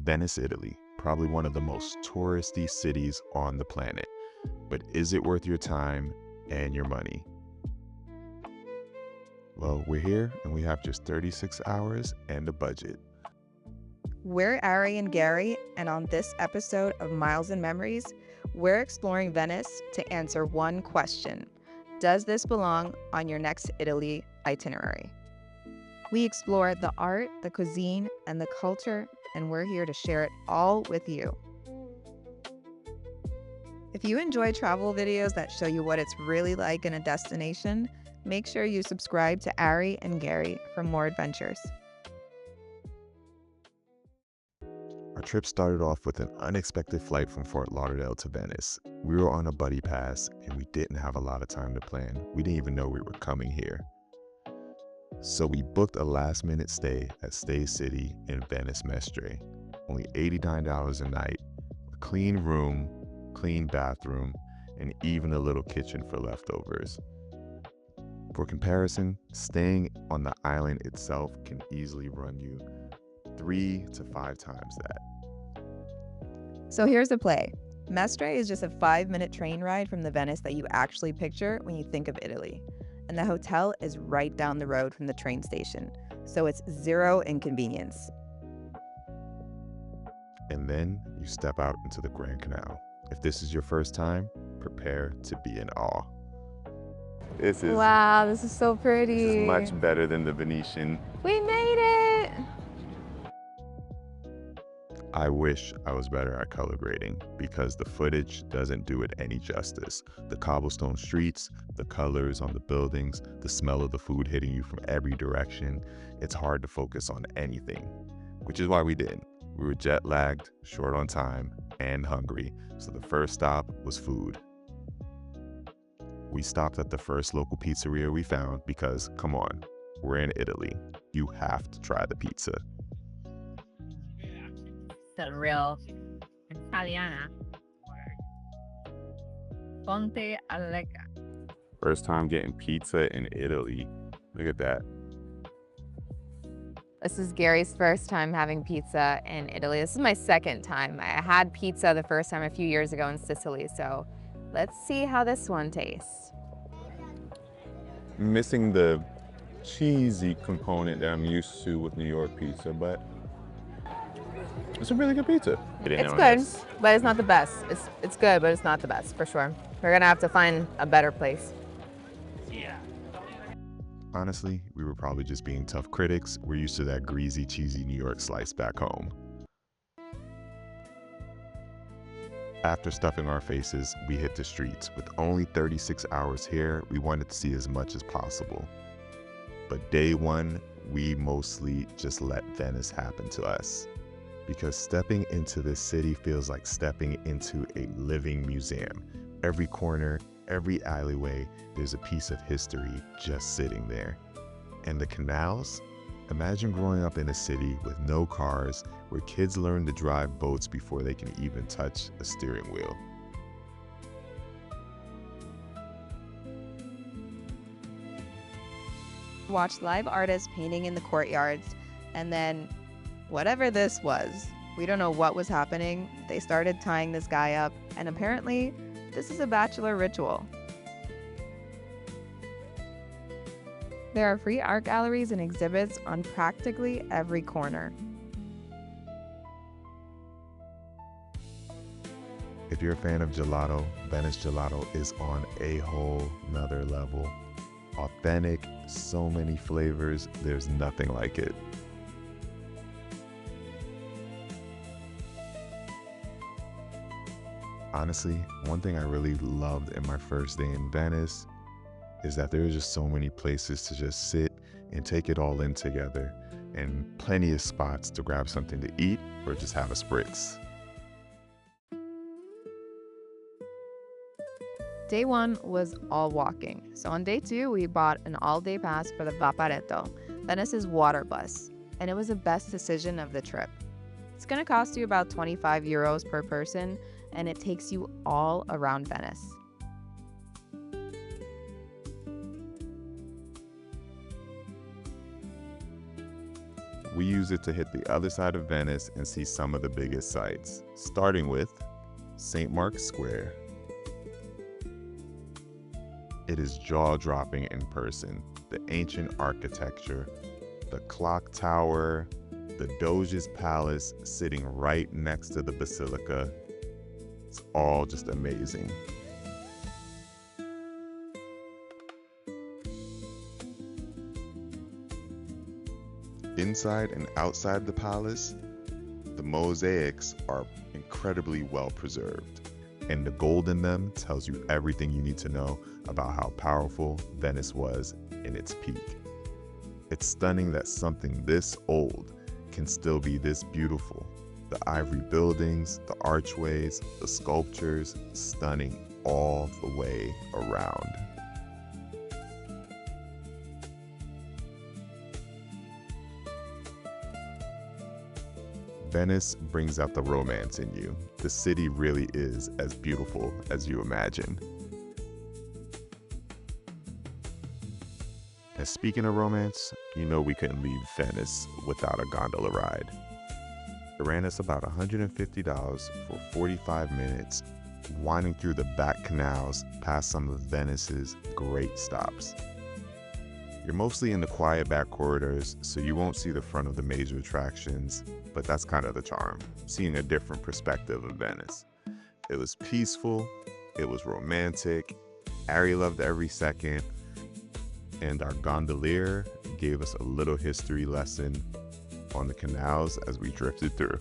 Venice, Italy, probably one of the most touristy cities on the planet. But is it worth your time and your money? Well, we're here and we have just 36 hours and a budget. We're Ari and Gary, and on this episode of Miles and Memories, we're exploring Venice to answer one question. Does this belong on your next Italy itinerary? We explore the art, the cuisine, and the culture, and we're here to share it all with you. If you enjoy travel videos that show you what it's really like in a destination, make sure you subscribe to Ari and Gary for more adventures. Our trip started off with an unexpected flight from Fort Lauderdale to Venice. We were on a buddy pass and we didn't have a lot of time to plan. We didn't even know we were coming here. So we booked a last-minute stay at Staycity in Venice Mestre. Only $89 a night, a clean room, clean bathroom, and even a little kitchen for leftovers. For comparison, staying on the island itself can easily run you 3 to 5 times that. So here's the play. Mestre is just a 5-minute train ride from the Venice that you actually picture when you think of Italy. And the hotel is right down the road from the train station, so it's zero inconvenience. And then you step out into the Grand Canal. If this is your first time, prepare to be in awe. Wow, this is so pretty. This is much better than the Venetian. We made it! I wish I was better at color grading because the footage doesn't do it any justice. The cobblestone streets, the colors on the buildings, the smell of the food hitting you from every direction. It's hard to focus on anything, which is why we didn't. We were jet lagged, short on time, and hungry, so the first stop was food. We stopped at the first local pizzeria we found because, come on, we're in Italy. You have to try the pizza. The real Italiana Ponte Allegra. First time getting pizza in Italy. Look at that. This is Gary's first time having pizza in Italy. This is my second time. I had pizza the first time a few years ago in Sicily, so let's see how this one tastes. Missing the cheesy component that I'm used to with New York pizza, but it's a really good pizza. It's good, but it's not the best. It's good, but it's not the best, for sure. We're gonna have to find a better place. Honestly, we were probably just being tough critics. We're used to that greasy, cheesy New York slice back home. After stuffing our faces, we hit the streets. With only 36 hours here, we wanted to see as much as possible. But day one, we mostly just let Venice happen to us. Because stepping into this city feels like stepping into a living museum. Every corner, every alleyway, there's a piece of history just sitting there. And the canals? Imagine growing up in a city with no cars, where kids learn to drive boats before they can even touch a steering wheel. Watch live artists painting in the courtyards, and then whatever this was, we don't know what was happening. They started tying this guy up, and apparently this is a bachelor ritual. There are free art galleries and exhibits on practically every corner. If you're a fan of gelato, Venice Gelato is on a whole nother level. Authentic, so many flavors, there's nothing like it. Honestly, one thing I really loved in my first day in Venice is that there are just so many places to just sit and take it all in together, and plenty of spots to grab something to eat or just have a spritz. Day one was all walking. So on day two, we bought an all-day pass for the Vaporetto, Venice's water bus, and it was the best decision of the trip. It's gonna cost you about 25 euros per person, and it takes you all around Venice. we use it to hit the other side of Venice and see some of the biggest sights, starting with St. Mark's Square. It is jaw-dropping in person. The ancient architecture, the clock tower, the Doge's palace sitting right next to the basilica. It's all just amazing. Inside and outside the palace, the mosaics are incredibly well preserved, and the gold in them tells you everything you need to know about how powerful Venice was in its peak. It's stunning that something this old can still be this beautiful. The ivory buildings, the archways, the sculptures, stunning all the way around. Venice brings out the romance in you. The city really is as beautiful as you imagine. And speaking of romance, you know we couldn't leave Venice without a gondola ride. It ran us about $150 for 45 minutes, winding through the back canals past some of Venice's great stops. You're mostly in the quiet back corridors, so you won't see the front of the major attractions, but that's kind of the charm, seeing a different perspective of Venice. It was peaceful, it was romantic, Ari loved every second, and our gondolier gave us a little history lesson on the canals as we drifted through.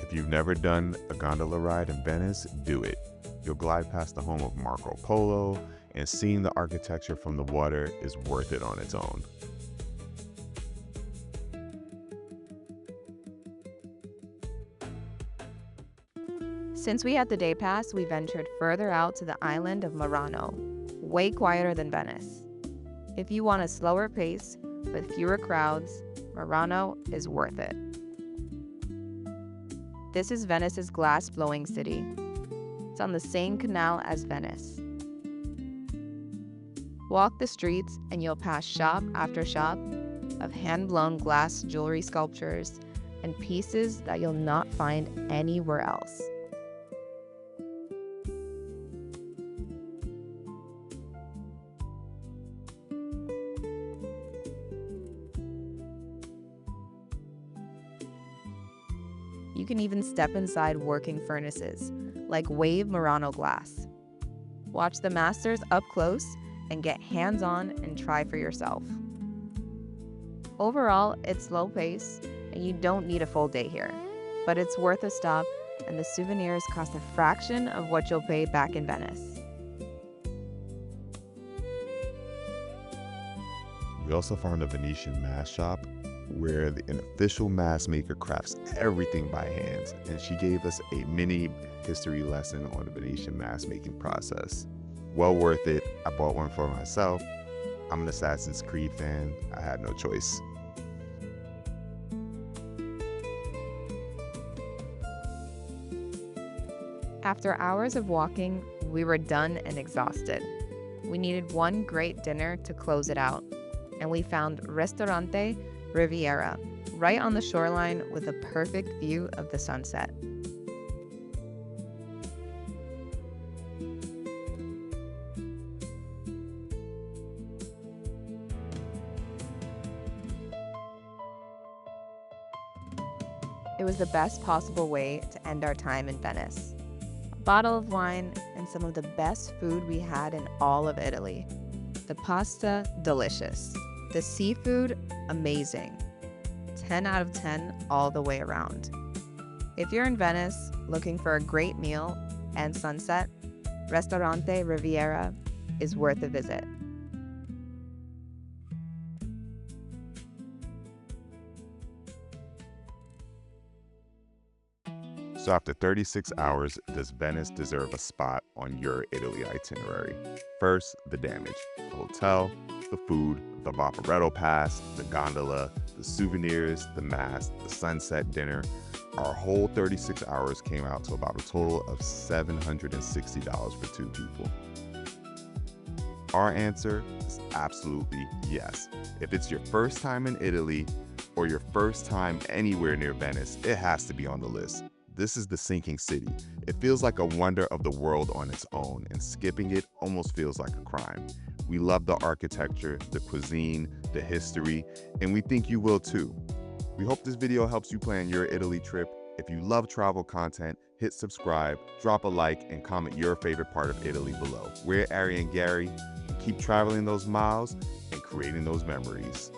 If you've never done a gondola ride in Venice, do it. You'll glide past the home of Marco Polo, and seeing the architecture from the water is worth it on its own. Since we had the day pass, we ventured further out to the island of Murano, way quieter than Venice. If you want a slower pace with fewer crowds, Murano is worth it. This is Venice's glass-blowing city. It's on the same canal as Venice. Walk the streets and you'll pass shop after shop of hand-blown glass jewelry sculptures and pieces that you'll not find anywhere else. You can even step inside working furnaces, like wave Murano glass. Watch the masters up close and get hands-on and try for yourself. Overall, it's slow pace and you don't need a full day here, but it's worth a stop and the souvenirs cost a fraction of what you'll pay back in Venice. We also found a Venetian mask shop where an official mask maker crafts everything by hand, and she gave us a mini history lesson on the Venetian mask making process. Well worth it. I bought one for myself. I'm an Assassin's Creed fan. I had no choice. After hours of walking, we were done and exhausted. We needed one great dinner to close it out, and we found Ristorante Riviera, right on the shoreline with a perfect view of the sunset. It was the best possible way to end our time in Venice. A bottle of wine and some of the best food we had in all of Italy. The pasta, delicious. The seafood, amazing. 10 out of 10 all the way around. If you're in Venice looking for a great meal and sunset, Ristorante Riviera is worth a visit. So after 36 hours, does Venice deserve a spot on your Italy itinerary? First, the damage. The hotel, the food, the Vaporetto Pass, the gondola, the souvenirs, the mass, the sunset dinner. Our whole 36 hours came out to about a total of $760 for 2 people. Our answer is absolutely yes. If it's your first time in Italy or your first time anywhere near Venice, it has to be on the list. This is the sinking city. It feels like a wonder of the world on its own, and skipping it almost feels like a crime. We love the architecture, the cuisine, the history, and we think you will too. We hope this video helps you plan your Italy trip. If you love travel content, hit subscribe, drop a like, and comment your favorite part of Italy below. We're Ari and Gary, and keep traveling those miles and creating those memories.